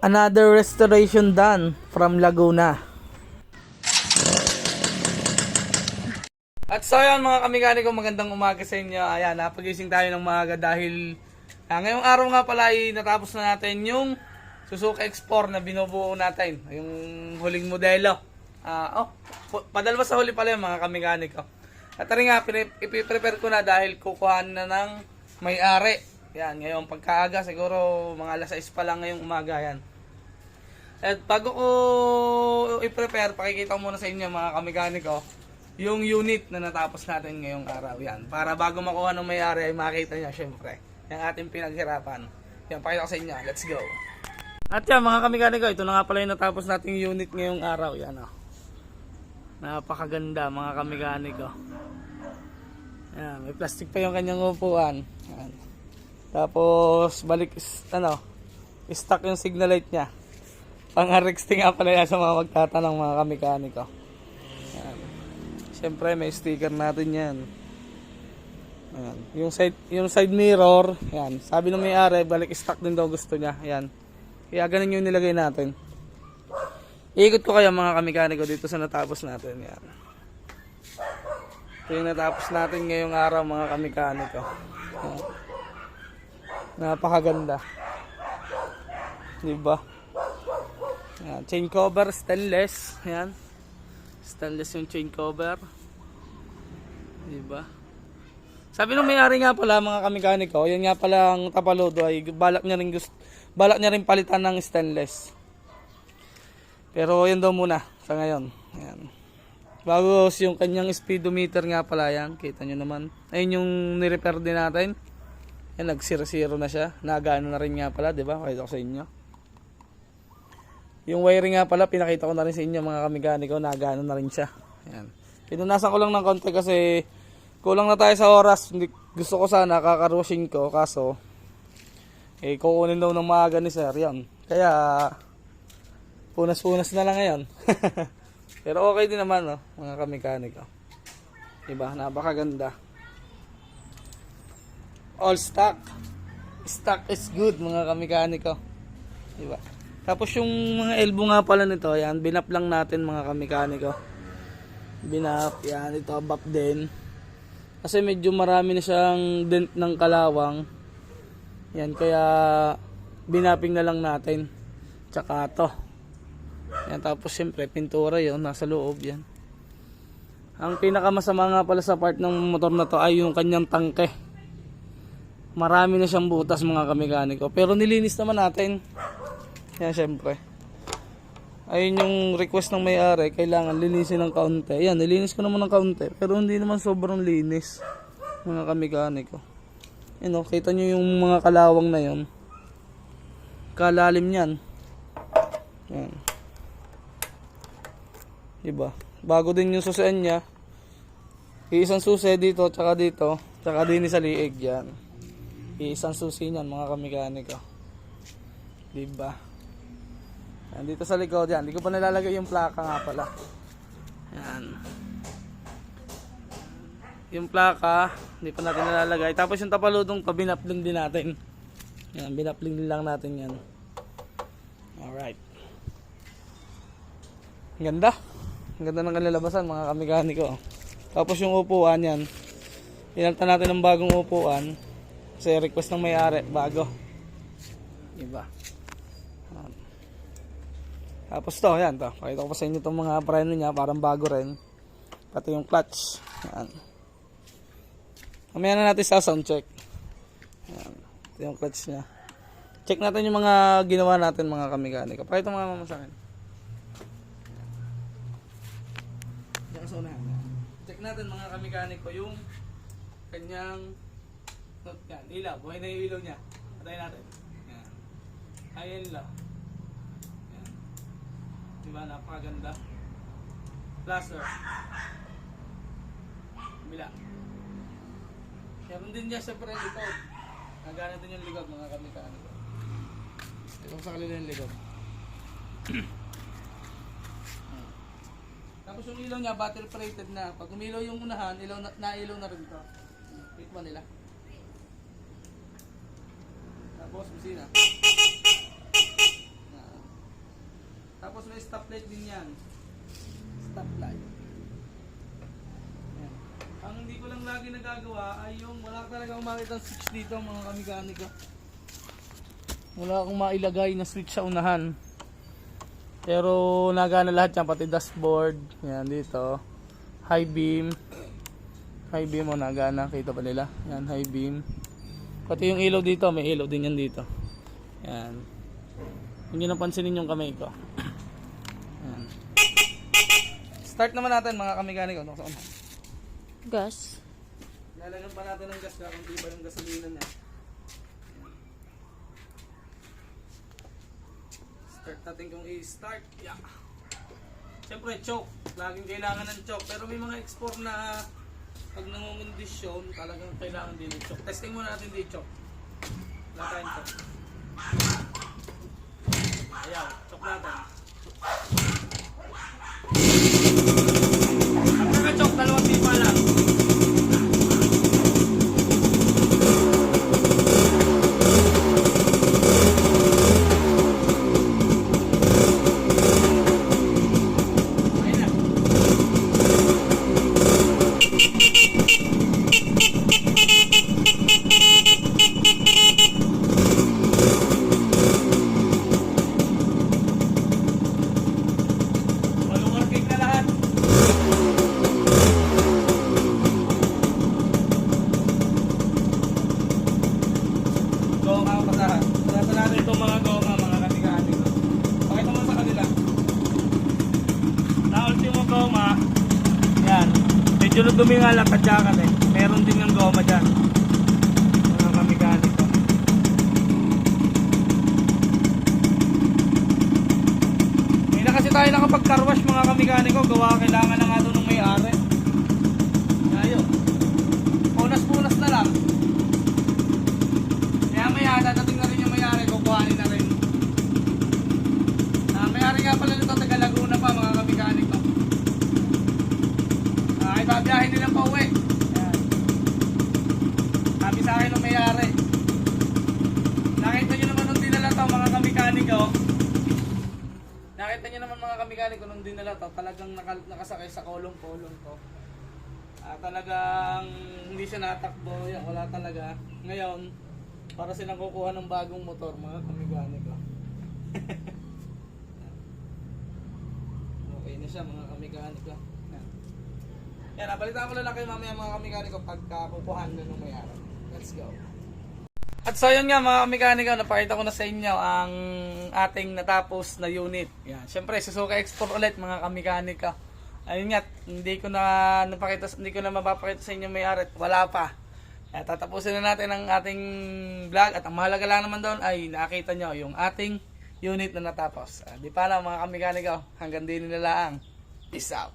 Another restoration done from Laguna. At so yan mga kamikaniko, magandang umaga sa inyo. Ayan, napagising tayo ng maaga dahil ngayong araw nga pala ay natapos na natin yung Suzuki X4 na binubuo natin. Yung huling modelo. Padalwa sa huli pala yung mga kamikaniko. At rin nga, ipiprepare ko na dahil kukuhaan na ng may-ari. Yan, ngayong pagkaaga, siguro mga alas 6 pa lang ngayong umaga yan. At bago ko i-prepare, pakikita ko muna sa inyo mga kamikaniko yung unit na natapos natin ngayong araw. Yan, para bago makuha ng may-ari ay makita niya syempre yung ating pinaghirapan. Yan, pakita ko sa inyo. Let's go! At yan mga kamikaniko, ito na nga pala yung natapos nating unit ngayong araw. Yan o. Napakaganda mga kamikaniko. Yan, may plastic pa yung kanyang upuan. Yan. Tapos balik stock yung signal light niya. Pang-RXT nga pala yan sa mga magtatanong mga kamikaniko. Yan. Siyempre may sticker natin yan. Yan. Yung side mirror, yan. Sabi ng may-ari, balik stock din daw gusto niya. Yan. Kaya ganun yung nilagay natin. Iikot ko kaya mga kamikaniko dito sa natapos natin. Yan. Ito yung natapos natin ngayong araw mga kamikaniko. Yan. Napakaganda. Diba? Yan. Chain cover, stainless. Yan. Stainless yung chain cover. Diba? Sabi nung may-ari nga pala mga kamikaniko, yan nga pala ang Tapalodo ay balak niya rin palitan ng stainless. Pero yun daw muna sa ngayon. Yan. Bago yung kanyang speedometer nga pala yan. Kita nyo naman. Ayun yung nirepair din natin. Yan, nag-0-0 na siya. Nagano na rin nga pala, di ba? Pakita ko sa inyo. Yung wiring nga pala, pinakita ko na rin sa inyo mga kamikaniko. Nagano na rin siya. Yan. Pinunasan ko lang ng konti kasi kulang na tayo sa oras. Gusto ko sana kakarushing ko. Kaso, kukunin daw ng maaga ni sir. Yan. Kaya, punas-punas na lang ngayon. Pero okay din naman, no, mga kamikaniko. Diba? Napakaganda. All stock. Stock is good, mga kamikaniko. Diba? Tapos yung mga elbow nga pala nito, yan, binap lang natin mga kamikaniko. Binap, yan, ito, bap din. Kasi medyo marami na siyang dent ng kalawang. Yan, kaya binaping na lang natin. Tsaka to. Yan, tapos siyempre pintura yun, nasa loob yan. Ang pinakamasama nga pala sa part ng motor na to ay yung kanyang tangke. Marami na siyang butas mga kamikaniko. Pero nilinis naman natin. Yan siyempre. Ayun yung request ng may-ari, kailangan linisin ng kaunti. Yan, nilinis ko naman ng kaunti. Pero hindi naman sobrang linis mga kamikaniko. Yan o, kita nyo yung mga kalawang na yun. Kalalim yan. Yan. Diba? Bago din yung susian niya. Iisang susi dito, tsaka dito, tsaka din sa liig yan. Iisang susi niyan mga kamikaniko. Diba? Yan, dito sa likod yan. Hindi ko pa nalalagay yung plaka nga pala. Yan. Yung plaka, hindi pa natin nalalagay. Tapos yung tapaludong to, binapling din natin. Yan, binapling din lang natin yan. Alright. Ganda. Ang ganda ng kanilabasan mga kamikaniko. Tapos yung upuan yan. Inalta natin ng bagong upuan. Kasi request ng may-ari, bago. Diba? Tapos to, yan to. Pakita ko pa sa inyo itong mga preno niya. Parang bago rin. Pati yung clutch. Yan. Mamaya na natin sa sound check. Yan. Ito yung clutch niya. Check natin yung mga ginawa natin mga kamikaniko. Pakita mga mama sa akin. Check natin mga kamikaniko yung kanyang yan, ilaw. Buhay na yung ilaw niya. Patayin natin. Yan. Ayan lang. Yan. Diba? Napakaganda. Plaster. Bila. Meron din niya siyempre yung likod. Nagana din yung likod mga kamikaniko. Ito sa kanila yung likod. Tapos yung ilaw niya, battery operated na. Pag umilaw yung unahan, ilaw nailaw na rin ito. Click mo nila. Tapos, busina. Tapos may stoplight din yan. Stoplight. Ayan. Ang hindi ko lang lagi nagagawa ay yung wala talaga akong makita switch dito mga kamikaniko. Wala akong mailagay na switch sa unahan. Pero nagana lahat yan, pati dashboard. Yan dito. High beam. High beam o nagana, kita pa nila. Yan, high beam. Pati yung ilaw dito, may ilaw din yan dito. Yan. Hindi napansinin yung kamay ko. Yan. Start naman natin mga kamikaniko. Gas. Lalagyan pa natin ng gas kung di ba yung gasolina niya. Start natin kung i-start. Yeah. Siyempre choke. Laging kailangan ng choke. Pero may mga export na pag nangungundisyon, talagang kailangan din ng choke. Testing muna natin din choke. Wala tayong choke. Ayan, choke natin. Ang kaka-choke, dalawang pipa lang. Medyo dumi nga lang kadyakan eh. Meron din yung goma dyan. Mga kamikaniko. Hindi na kasi tayo nakapag-carwash mga kamikaniko. Gawa kailangan na nga doon ng may-ari. Ayun. Punas-punas na lang. Kaya maya, dadating na rin yung may-ari. Kukuhanin na rin. May-ari nga pala nito taga Laguna pa mga kamikaniko. Ay, babiyahin nila pa uwi. Ayan. Sabi sa akin ng may-ari. Nakita nyo naman nung dinala to mga kamikaniko. Nakita nyo naman mga kamikaniko nung dinala to. Talagang nakasakay sa kolong-kolong to. Talagang hindi siya natakbo. Yan, wala talaga. Ngayon, para silang kukuha ng bagong motor mga kamikaniko. Okay na siya mga kamikaniko. Yan, napalitan ko na lang kayo mamaya mga kamikaniko pagka kukuhan na nung may-ari. Let's go. At so yun nga mga kamikaniko, napakita ko na sa inyo ang ating natapos na unit. Yan, syempre Suzuki Export ulit mga kamikaniko. Ayun nga, hindi ko na mapapakita sa inyo may-ari. Wala pa. Yan, tatapusin na natin ang ating vlog at ang mahalaga lang naman doon ay nakita nyo yung ating unit na natapos. Di pa lang mga kamikaniko, hanggang din nila ang. Peace out.